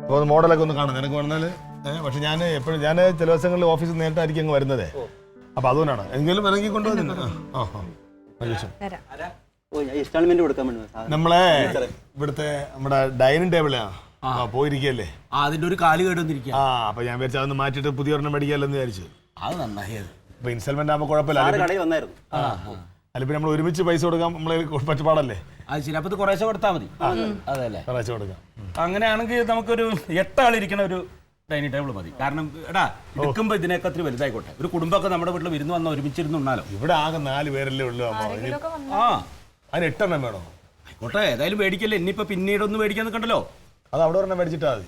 അപ്പോൾ മോഡലൊക്കെ ഒന്ന് കാണാം നിനക്ക് വന്നാൽ. പക്ഷെ ഞാൻ എപ്പോഴും ചില ദിവസങ്ങളിൽ ഓഫീസിൽ നേരിട്ടായിരിക്കും അങ്ങ് വരുന്നതേ. അപ്പോൾ അതുകൊണ്ടാണ് എങ്കിലും ഇറങ്ങി കൊണ്ടുവന്നില്ല. നമ്മളെ ഇവിടുത്തെ നമ്മുടെ ഡൈനിങ് ടേബിളാ പോയിരിക്കല്ലേ, അതിന്റെ ഒരു കാല് കേട്ടൊന്നിരിക്കുക. അപ്പൊ ഞാൻ വിചാരിച്ചു അതൊന്ന് മാറ്റിയിട്ട് പുതിയ ഒരെണ്ണം മേടിക്കാല്ലെന്ന് വിചാരിച്ചു. അത് നന്നായി. ഇപ്പൊ ഇൻസ്റ്റാൾമെന്റ് ആകുമ്പോൾ കുഴപ്പമില്ല. അല്ലിപ്പോ നമ്മൾ ഒരുമിച്ച് പൈസ കൊടുക്കാം, നമ്മളെ പറ്റുപാടല്ലേ. അത് ശരി. അപ്പൊ ഇത് കുറേശ്ശെ കൊടുത്താൽ മതി. അതെല്ലേ, കുറേശ്ശെ കൊടുക്കാം. അങ്ങനെയാണെങ്കിൽ നമുക്കൊരു 8 ആളിരിക്കണ ഒരു ഡൈനിങ് ടേബിൾ മതി. കാരണം എടാ എടുക്കുമ്പോ ഇതിനൊക്കെ ഒത്തിരി വലുതായിക്കോട്ടെ. ഒരു കുടുംബമൊക്കെ നമ്മുടെ വീട്ടിൽ വിരുന്ന് വന്നാൽ ഒരുമിച്ചിരുന്ന് ഉണ്ണാലോ. ഇവിടെ ആകെ 4 പേരല്ലേ ഉള്ളൂ. അതിന് 8 എണ്ണം വേണോ? ആയിക്കോട്ടെ, ഏതായാലും മേടിക്കല്ലേ. ഇനിയിപ്പോ പിന്നീടൊന്നും മേടിക്കാൻ നിൽക്കണ്ടല്ലോ. അത് അവിടെ ഒരെണ്ണം മേടിച്ചിട്ടാ മതി.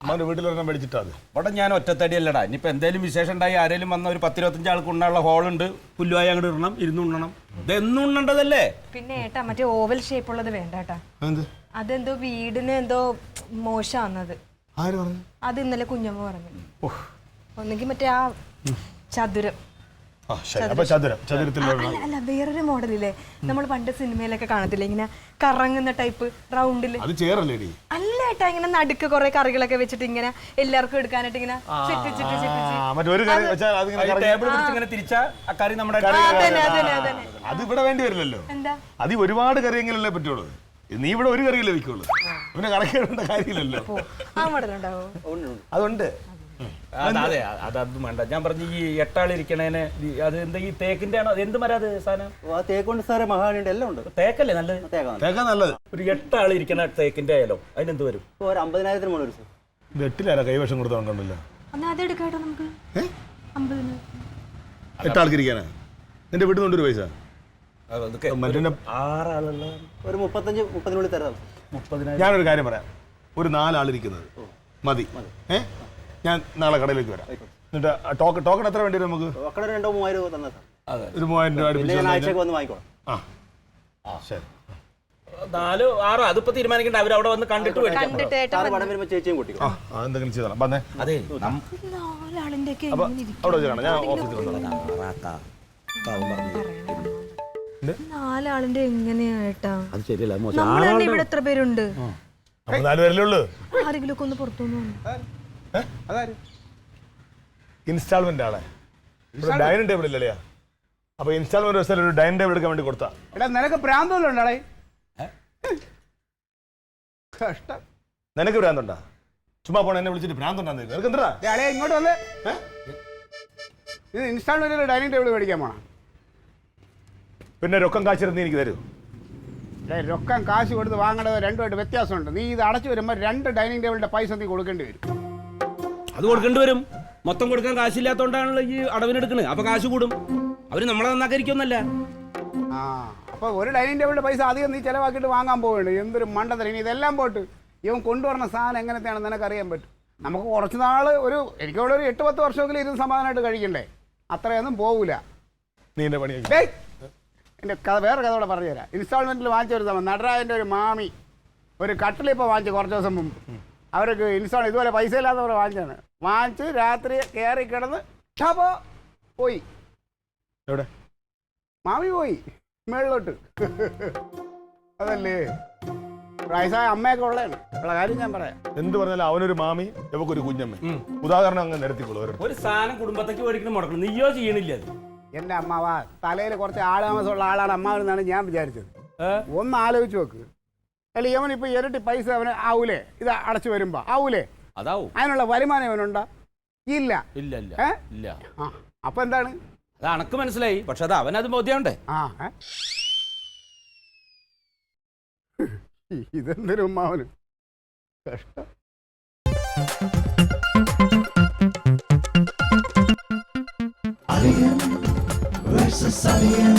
അമ്മയുടെ വീട്ടിലൊരെണ്ണം മേടിച്ചിട്ടാ മതി. ഇവിടെ ഞാൻ ഒറ്റത്തടിയല്ലടാ. ഇനിയിപ്പോൾ എന്തെങ്കിലും വിശേഷം ഉണ്ടായി ആരെങ്കിലും വന്ന ഒരു 10-25 ആൾക്ക് ഉണ്ണാനുള്ള ഹോളുണ്ട്. പുല്ലുവായി അങ്ങോട്ട് ഇടണം, ഇരുന്ന് ഉണ്ണണം. ഇതെന്നും ഉണ്ണണ്ടതല്ലേ. പിന്നെ ഏട്ടാ മറ്റേ ഓവൽ ഷേപ്പ് ഉള്ളത് വേണ്ട ഏട്ടാ. അതെന്തോ വീടിന് എന്തോ മോശമാന്നത്. അത് ഇന്നലെ കുഞ്ഞമ്മ പറഞ്ഞു. ഒന്നെങ്കിൽ മറ്റേ ആ ചതുരം. അല്ല, വേറൊരു മോഡലില്ലേ നമ്മൾ പണ്ട് സിനിമയിലൊക്കെ കാണത്തില്ലേ, ഇങ്ങനെ കറങ്ങുന്ന ടൈപ്പ് റൗണ്ടില്. അല്ല ഏട്ടാ, ഇങ്ങനെ നടുക്ക് കുറെ കറികളൊക്കെ വെച്ചിട്ട് ഇങ്ങനെ എല്ലാവർക്കും എടുക്കാനായിട്ട് ഇങ്ങനെ അത് ഇവിടെ വേണ്ടി വരില്ലല്ലോ. അത് ഒരുപാട് കറിയെങ്കിലല്ലേ പറ്റുള്ളൂ. നീ ഇവിടെ ഒരു കറിയല്ലേ വെക്കുള്ളൂ, പിന്നെ കറക്കേണ്ട കാര്യമില്ലല്ലോ. ആ മോഡലുണ്ടാവോ? അതുണ്ട്. അതെ, അതൊന്നും വേണ്ട. ഞാൻ പറഞ്ഞു ഈ 8 ആളിരിക്കണേനെ അത് എന്താ ഈ തേക്കിന്റെ ആണോ? എന്ത് മരം അത് സാധനം? തേക്കുണ്ട് സാറേ, മഹാനുണ്ട്, എല്ലാം ഉണ്ട്. തേക്കല്ലേ നല്ലത്? തേക്കാ നല്ലത്. ഒരു 8 ആളിരിക്കണ തേക്കിന്റെ ആയാലോ അതിനെന്ത് വരും? 50,000 മുകളിൽ സാർ. ഇത് 8 കൈവശം കൊടുത്ത് കണ്ടല്ലോ. 8 ആൾക്ക് ഇരിക്കാനാ നിന്റെ വീട്ടിൽ കൊണ്ടൊരു പൈസ. 6 ആളുള്ള ഒരു 35-30 തരാം. 30,000. ഞാനൊരു കാര്യം പറയാം, ഒരു 4 ആളിരിക്കുന്നത് മതി. ഞാൻ നാളെ കടയിലേക്ക് വരാം. എന്നിട്ട് ടോക്കൺ എത്ര വേണ്ടി വരും നമുക്ക്? 2-3 രൂപ തന്നെ സാർ. ഒരു 3000 രൂപ അടുപ്പിച്ച് ആഴ്ചക്ക് വന്ന് വാങ്ങിക്കോളാം. ശരി. 4, 6 അതിപ്പോ തീരുമാനിക്കണ്ട. അവരവിടെ വന്ന് കണ്ടിട്ട് പടം വരുമ്പോ ചേച്ചിയും കൂട്ടിക്കോ. അതെന്തെങ്കിലും ചെയ്തോളാം. പറഞ്ഞേ അതെ, അവിടെ വെച്ച് കാണാം. ഞാൻ ഓഫീസിൽ 4 ആളിന്റെ എങ്ങനെയാ ഏട്ടാ? അത് ശരിയല്ല. ഇവിടെ എത്ര പേരുണ്ട്? 4 പേരല്ലേ ഉള്ളൂ. ആരെങ്കിലും ഒക്കെ ഒന്ന് പുറത്തുനിന്ന് ഇൻസ്റ്റാൾമെന്റ് ആണ്. ഡൈനിങ് ടേബിൾ ഇല്ലല്ലേ? അപ്പൊ ഇൻസ്റ്റാൾമെന്റ് ഒരു ഡൈനിങ് ടേബിൾ എടുക്കാൻ വേണ്ടി കൊടുത്താ. എടാ നിനക്ക് ഭ്രാന്തല്ലേ? നിനക്ക് ഭ്രാന്തുണ്ടാ? ചുമ്മാ പോണ എന്നെ വിളിച്ചിട്ട് ഭ്രാന്തുണ്ടാന്ന് നിനക്ക് എന്താ? ഇങ്ങോട്ട് വന്ന് ഇത് ഇൻസ്റ്റാൾമെന്റ് ഡൈനിങ് ടേബിൾ മേടിക്കാൻ പോണം. പിന്നെ രൊക്കം കാശിരുന്ന് എനിക്ക് തരൂ. രൊക്കം കാശ് കൊടുത്ത് വാങ്ങേണ്ടത് രണ്ടുമായിട്ട് വ്യത്യാസമുണ്ട്. നീ ഇത് അടച്ചു വരുമ്പോൾ 2 ഡൈനിങ് ടേബിളിന്റെ പൈസ നീ കൊടുക്കേണ്ടി വരും. അത് കൊടുക്കേണ്ടി വരും. മൊത്തം കൊടുക്കാൻ കാശില്ലാത്തോണ്ടാണല്ലോ ഈ അടവിനെടുക്കണത്. അപ്പൊ കാശ് കൂടും. അവര് നമ്മളെ നന്നാക്കരിക്കൊന്നല്ല. അപ്പൊ ഒരു ഡൈനിങ് ടേബിളിന്റെ പൈസ അധികം നീ ചെലവാക്കിയിട്ട് വാങ്ങാൻ പോവുകയാണ്. എന്തൊരു മണ്ടത്തരം. ഇനി ഇതെല്ലാം പോട്ട് ഇവൻ കൊണ്ടുവരുന്ന സാധനം എങ്ങനത്തെയാണെന്ന് നിനക്കറിയാൻ പറ്റും. നമുക്ക് കുറച്ച് നാള് എനിക്കവിടെ ഒരു 8-10 വർഷമെങ്കിലും ഇരുന്ന് സമാധാനമായിട്ട് കഴിക്കണ്ടേ? അത്രയൊന്നും പോകൂല. നീ എന്റെ പണി എൻ്റെ വേറെ കഥ കൂടെ പറഞ്ഞുതരാം. ഇൻസ്റ്റാൾമെന്റിൽ വാങ്ങിച്ച ഒരു സമയം നടരാജൻ്റെ ഒരു മാമി ഒരു കട്ടിലിപ്പോൾ വാങ്ങിച്ചു കുറച്ച് ദിവസം മുമ്പ്. അവർക്ക് ഇതുപോലെ പൈസ ഇല്ലാത്തവർ വാങ്ങിച്ചാണ്. വാങ്ങിച്ച് രാത്രി കയറി കിടന്ന് പോയി. എവിടെ? മാമി പോയി മേളിലോട്ട്. അതല്ലേ വയസ്സായ അമ്മയൊക്കെ ഉള്ളതാണ്. ഉള്ള കാര്യം ഞാൻ പറയാം. എന്ത് പറഞ്ഞാലും അവനൊരു മാമി, ഇവക്കൊരു കുഞ്ഞമ്മ. ഉദാഹരണം അങ്ങ് നിരത്തിക്കോളൂ. ഒരു സാധനം കുടുംബത്തേക്ക് മേടിക്കണം മുടക്കണം. നീയോ ചെയ്യണില്ല അത്. എൻ്റെ അമ്മാവ തലയിൽ കുറച്ച് ആളാമസമുള്ള ആളാണ് അമ്മാവെന്നാണ് ഞാൻ വിചാരിച്ചത്. ഒന്ന് ആലോചിച്ച് നോക്ക്. അല്ല ഇവൻ ഇപ്പൊ ഇരട്ടി പൈസ അവന് ആവൂലേ? ഇത് അടച്ചു വരുമ്പോ ആവൂലേ? അതാവും. അതിനുള്ള വരുമാനം അവനുണ്ടോ? ഇല്ല. ഇല്ല ഇല്ല ഇല്ല. അപ്പൊ എന്താണ്? അത് അനക്ക് മനസ്സിലായി. പക്ഷെ അത് അവനത് ബോധ്യമുണ്ടേ. ഇതെന്തൊരു ഉമ്മാവന് കഷ്ടം. Alien versus Alien.